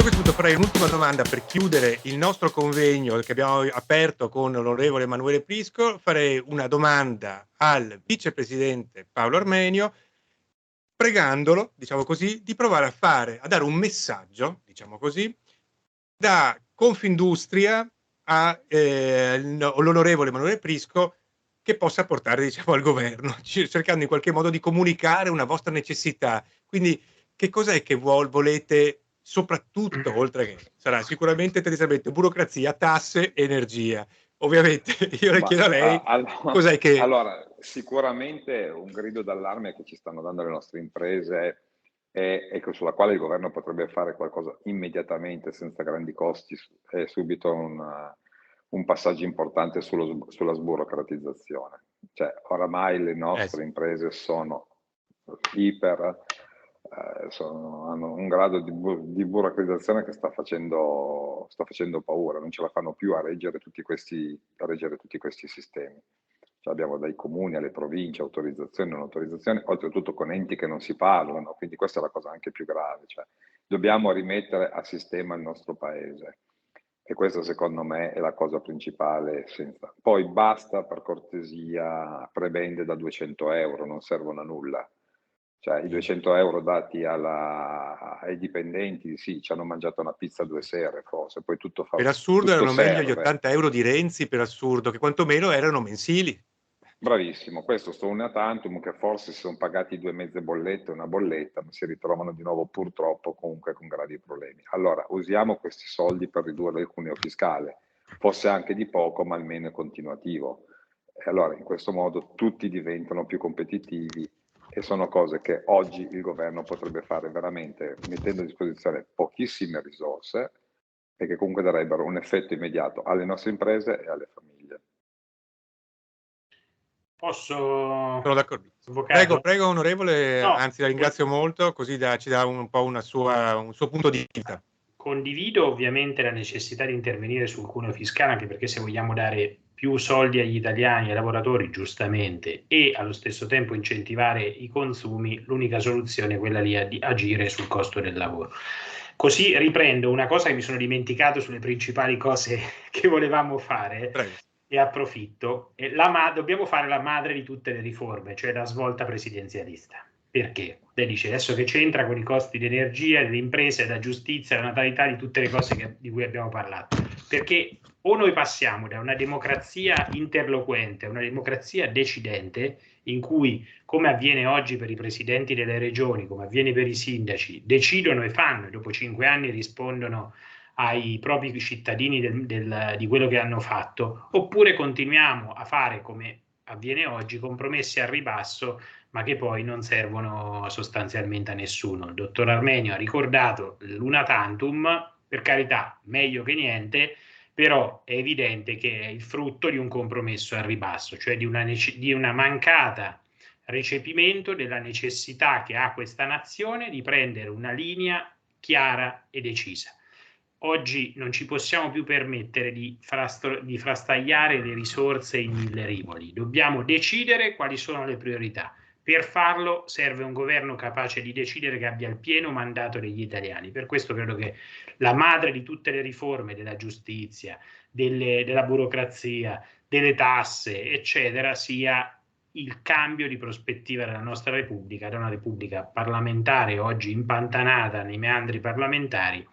a questo punto farei un'ultima domanda per chiudere il nostro convegno che abbiamo aperto con l'onorevole Emanuele Prisco. Farei una domanda al vicepresidente Paolo Armenio, pregandolo, diciamo così, di provare a dare un messaggio, diciamo così, da Confindustria all'onorevole Emanuele Prisco, che possa portare, diciamo, al governo, cercando in qualche modo di comunicare una vostra necessità. Quindi che cos'è che volete soprattutto, oltre che sarà sicuramente tendenzialmente burocrazia, tasse, energia. Ovviamente io le chiedo a lei cos'è che... Allora, sicuramente un grido d'allarme che ci stanno dando le nostre imprese e sulla quale il governo potrebbe fare qualcosa immediatamente senza grandi costi è subito un passaggio importante sulla sburocratizzazione. Cioè, oramai le nostre imprese sono hanno un grado di burocratizzazione che sta facendo paura, non ce la fanno più a reggere tutti questi sistemi. Cioè abbiamo dai comuni alle province, autorizzazioni, non autorizzazioni, oltretutto con enti che non si parlano, quindi questa è la cosa anche più grave. Cioè, dobbiamo rimettere a sistema il nostro paese e questa secondo me è la cosa principale. Poi basta, per cortesia, prebende da 200 euro, non servono a nulla. Cioè i 200 euro dati ai dipendenti, sì, ci hanno mangiato una pizza 2 sere forse, poi tutto Per assurdo tutto erano meglio gli serve. 80 euro di Renzi, per assurdo, che quantomeno erano mensili. Bravissimo, questo sto una tantum che forse si sono pagati 2 mezze bollette, una bolletta, ma si ritrovano di nuovo purtroppo comunque con gravi problemi. Allora usiamo questi soldi per ridurre il cuneo fiscale, fosse anche di poco ma almeno è continuativo. E allora in questo modo tutti diventano più competitivi e sono cose che oggi il governo potrebbe fare veramente mettendo a disposizione pochissime risorse e che comunque darebbero un effetto immediato alle nostre imprese e alle famiglie. Posso? Sono d'accordo. Prego onorevole, no, anzi la ringrazio molto, così ci dà un po' un suo punto di vista. Condivido ovviamente la necessità di intervenire sul cuneo fiscale, anche perché se vogliamo dare più soldi agli italiani, ai lavoratori, giustamente, e allo stesso tempo incentivare i consumi, l'unica soluzione è quella lì di agire sul costo del lavoro. Così riprendo una cosa che mi sono dimenticato sulle principali cose che volevamo fare. Prego. E approfitto. Dobbiamo fare la madre di tutte le riforme, cioè la svolta presidenzialista. Perché? Lei dice adesso che c'entra con i costi di energia, delle imprese, della giustizia, della natalità, di tutte le cose di cui abbiamo parlato. Perché o noi passiamo da una democrazia interloquente a una democrazia decidente, in cui, come avviene oggi per i presidenti delle regioni, come avviene per i sindaci, decidono e fanno, e dopo 5 anni rispondono ai propri cittadini di quello che hanno fatto, oppure continuiamo a fare, come avviene oggi, compromessi al ribasso, ma che poi non servono sostanzialmente a nessuno. Il dottor Armenio ha ricordato l'una tantum, per carità, meglio che niente, però è evidente che è il frutto di un compromesso al ribasso, cioè di una mancata recepimento della necessità che ha questa nazione di prendere una linea chiara e decisa. Oggi non ci possiamo più permettere di frastagliare le risorse in 1000 rivoli. Dobbiamo decidere quali sono le priorità. Per farlo serve un governo capace di decidere, che abbia il pieno mandato degli italiani. Per questo credo che la madre di tutte le riforme della giustizia, della burocrazia, delle tasse, eccetera, sia il cambio di prospettiva della nostra Repubblica, da una Repubblica parlamentare oggi impantanata nei meandri parlamentari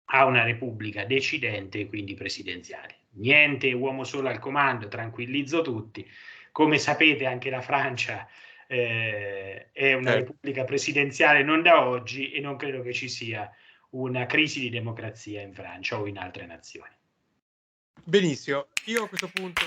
a una Repubblica decidente e quindi presidenziale. Niente uomo solo al comando, tranquillizzo tutti. Come sapete anche la Francia è una Repubblica presidenziale non da oggi e non credo che ci sia una crisi di democrazia in Francia o in altre nazioni. Benissimo, io a questo punto